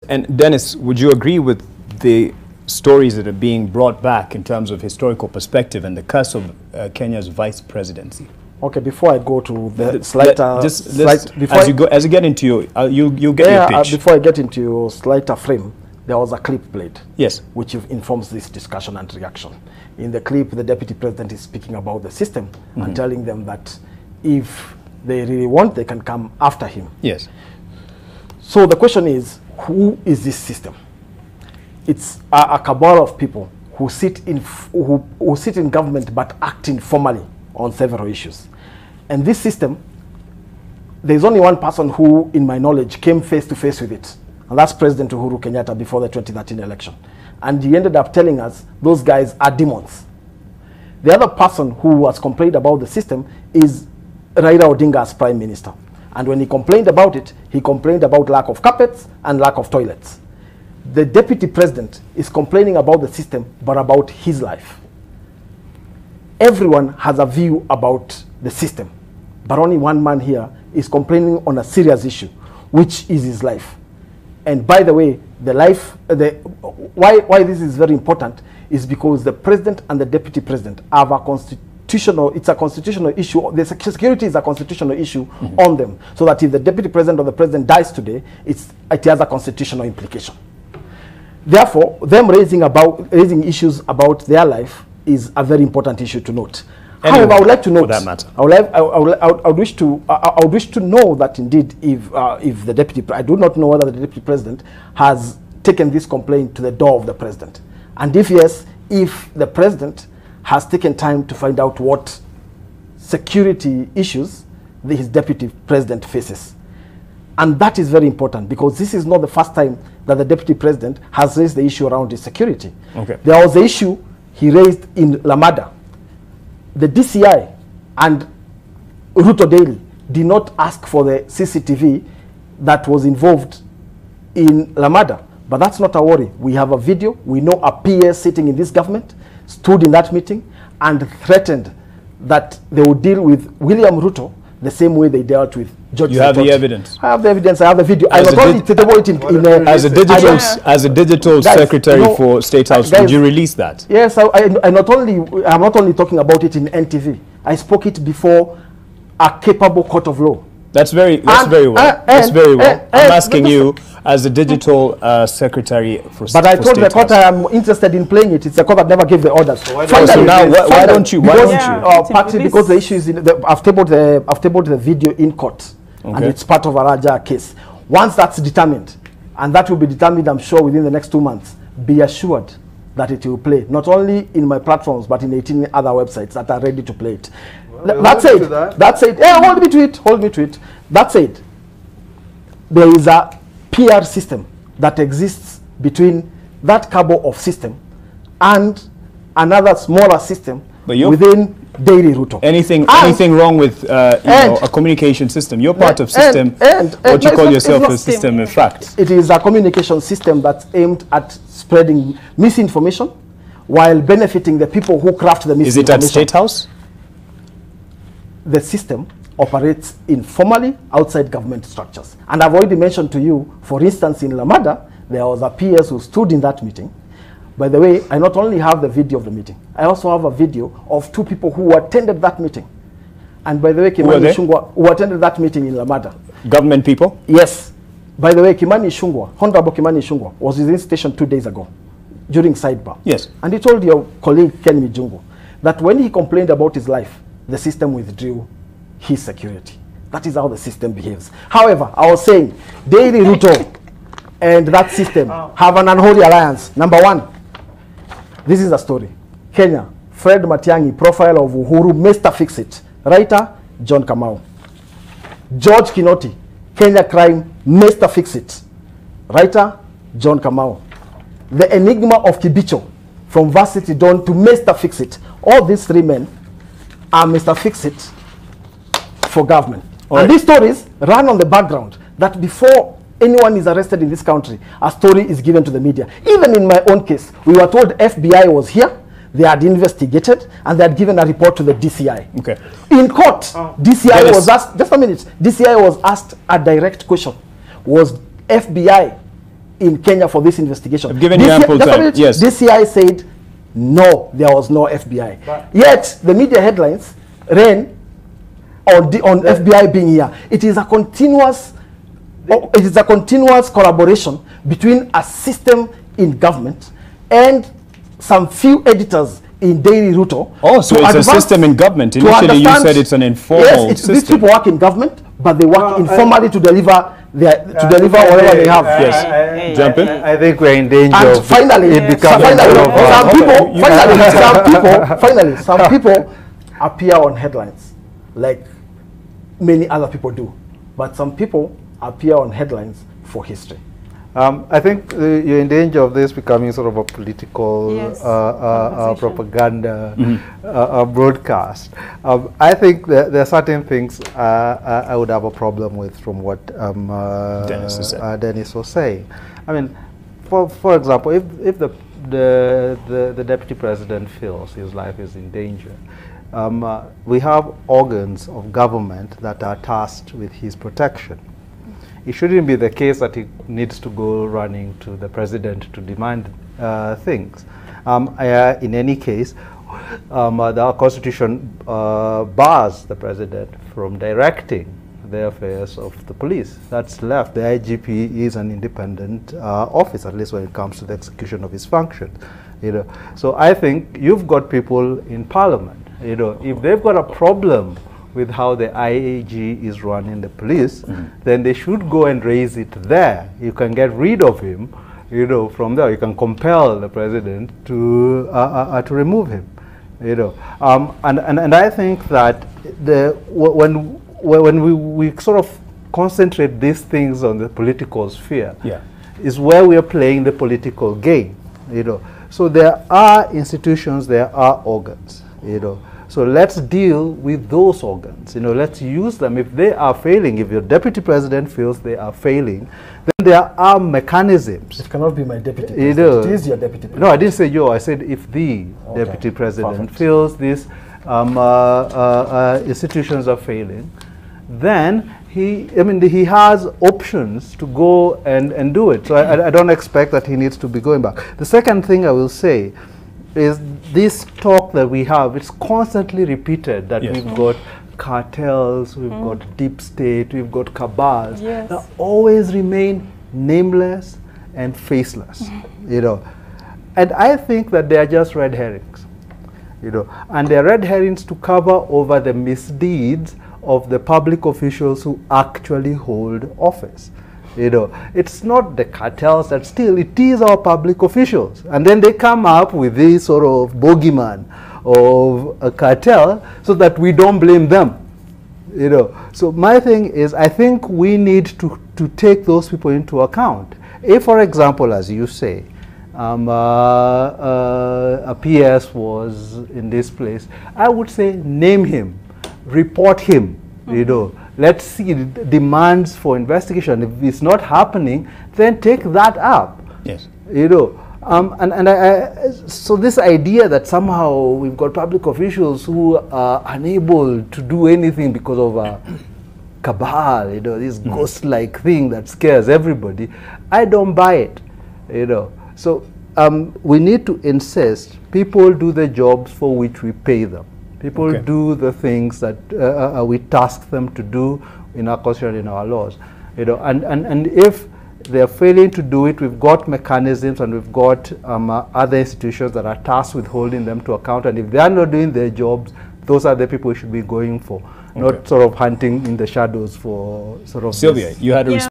And Dennis, would you agree with the stories that are being brought back in terms of historical perspective and the curse of Kenya's vice presidency? Okay, before I go to the as you get into your, you get your pitch. Before I get into your slighter frame, there was a clip played. Yes. Which informs this discussion and reaction. In the clip, the deputy president is speaking about the system and telling them that if they really want, they can come after him. Yes. So the question is, who is this system? It's a cabal of people who sit in government but act informally on several issues. And this system, there's only one person who, in my knowledge, came face to face with it. And that's President Uhuru Kenyatta before the 2013 election. And he ended up telling us those guys are demons. The other person who has complained about the system is Raila Odinga as Prime Minister. And when he complained about it, he complained about lack of carpets and lack of toilets. The deputy president is complaining about the system, but about his life. Everyone has a view about the system, but only one man here is complaining on a serious issue, which is his life. And by the way, why this is very important is because the president and the deputy president have a constitutional issue. The security is a constitutional issue on them, so that if the deputy president or the president dies today, it has a constitutional implication. Therefore, them raising issues about their life is a very important issue to note. Anyway, however, I would like to note that matter. I would wish to know that indeed, if the deputy, I do not know whether the deputy president has taken this complaint to the door of the president, and if yes, if the president has taken time to find out what security issues his deputy president faces. And that is very important, because this is not the first time that the deputy president has raised the issue around his security. Okay. There was the issue he raised in Lamada. The DCI and Ruto Daily did not ask for the CCTV that was involved in Lamada. But that's not a worry. We have a video. We know a PS sitting in this government stood in that meeting and threatened that they would deal with William Ruto the same way they dealt with George Saitoti. You have the evidence. I have the evidence. I have the video. I not only table it as a digital guys, secretary for State House, guys, would you release that? Yes. I'm not only talking about it in NTV. I spoke it before a capable court of law. That's very well. That's very well. I'm asking you, as a digital secretary for State House. But I told the court I am interested in playing it. It's a court that never gave the orders. So why don't you? Partly because the issue is I've tabled the video in court, and it's part of a larger case. Once that's determined, and that will be determined, I'm sure, within the next 2 months, be assured that it will play not only in my platforms but in 18 other websites that are ready to play it. That's it. Yeah, hold me to it. That's it. There is a PR system that exists between that cabal of system and another smaller system within Daily Ruto. Anything wrong with a communication system? You're part of system. What you call yourself a system, in fact. It is a communication system that's aimed at spreading misinformation while benefiting the people who craft the misinformation. Is it at State House? The system operates informally outside government structures. And I've already mentioned to you, for instance, in Lamada, there was a PS who stood in that meeting. By the way, I not only have the video of the meeting, I also have a video of 2 people who attended that meeting. And by the way, Kimani Ichung'wah, who attended that meeting in Lamada. Government people? Yes. By the way, Kimani Ichung'wah, Honorable Kimani Ichung'wah, was in this station 2 days ago during sidebar. Yes. And he told your colleague, Ken Mijungu, that when he complained about his life, the system withdrew his security. That is how the system behaves. However, I was saying, Daily Ruto and that system have an unholy alliance. Number 1, this is a story. Kenya, Fred Matiang'i, profile of Uhuru, Mr. Fix-It. Writer, John Kamau. George Kinoti, Kenya crime, Mr. Fix-It. Writer, John Kamau. The enigma of Kibicho, from Varsity Dawn to Mr. Fix-It. All these 3 men are Mr. Fix-It for government. And these stories run on the background that before anyone is arrested in this country, a story is given to the media. Even in my own case, we were told FBI was here, they had investigated, and they had given a report to the DCI. Okay. In court, DCI was asked, just a minute, DCI was asked a direct question. Was FBI in Kenya for this investigation. I've given you ample time. Yes. DCI said, no, there was no FBI. But yet, the media headlines ran on FBI being here. It is a continuous collaboration between a system in government and some few editors in Daily Ruto. Oh, so it's a system in government. Initially, you said it's an informal system. These people work in government, but they work informally to deliver whatever they have. Yes. Jump in. I think we're in danger of finally, it becoming some people appear on headlines like many other people do, but some people appear on headlines for history. I think you're in danger of this becoming sort of a political propaganda broadcast. I think there are certain things I would have a problem with from what Dennis was saying. I mean, for example, if the deputy president feels his life is in danger, we have organs of government that are tasked with his protection. It shouldn't be the case that he needs to go running to the president to demand things. In any case, the Constitution bars the president from directing the affairs of the police. That's left. The IGP is an independent office, at least when it comes to the execution of his functions. So I think you've got people in Parliament. If they've got a problem with how the IAG is running the police, then they should go and raise it there. You can get rid of him, from there. You can compel the president to remove him, And I think that when we sort of concentrate these things on the political sphere, is where we are playing the political game, So there are institutions, there are organs, So let's deal with those organs. Let's use them. If they are failing, if your deputy president feels they are failing, then there are mechanisms. It cannot be my deputy president. It is your deputy president. No, I didn't say you. I said if the deputy president feels these institutions are failing, then he has options to go and do it. So I don't expect that he needs to be going back. The second thing I will say is this talk that we have, it's constantly repeated that we've got cartels, we've got deep state, we've got cabals that always remain nameless and faceless, And I think that they are just red herrings, And they're red herrings to cover over the misdeeds of the public officials who actually hold office. It's not the cartels that steal, it is our public officials. And then they come up with this sort of bogeyman of a cartel so that we don't blame them. So my thing is, I think we need to take those people into account. If, for example, as you say, a PS was in this place, I would say name him, report him, Let's see demands for investigation. If it's not happening, then take that up. Yes. So this idea that somehow we've got public officials who are unable to do anything because of a cabal, this ghost-like thing that scares everybody, I don't buy it. So we need to insist people do the jobs for which we pay them. People do the things that we task them to do in our constitution, in our laws, and if they're failing to do it, we've got mechanisms and we've got other institutions that are tasked with holding them to account. And if they are not doing their jobs, those are the people we should be going for, not sort of hunting in the shadows for sort of. Sylvia, you had a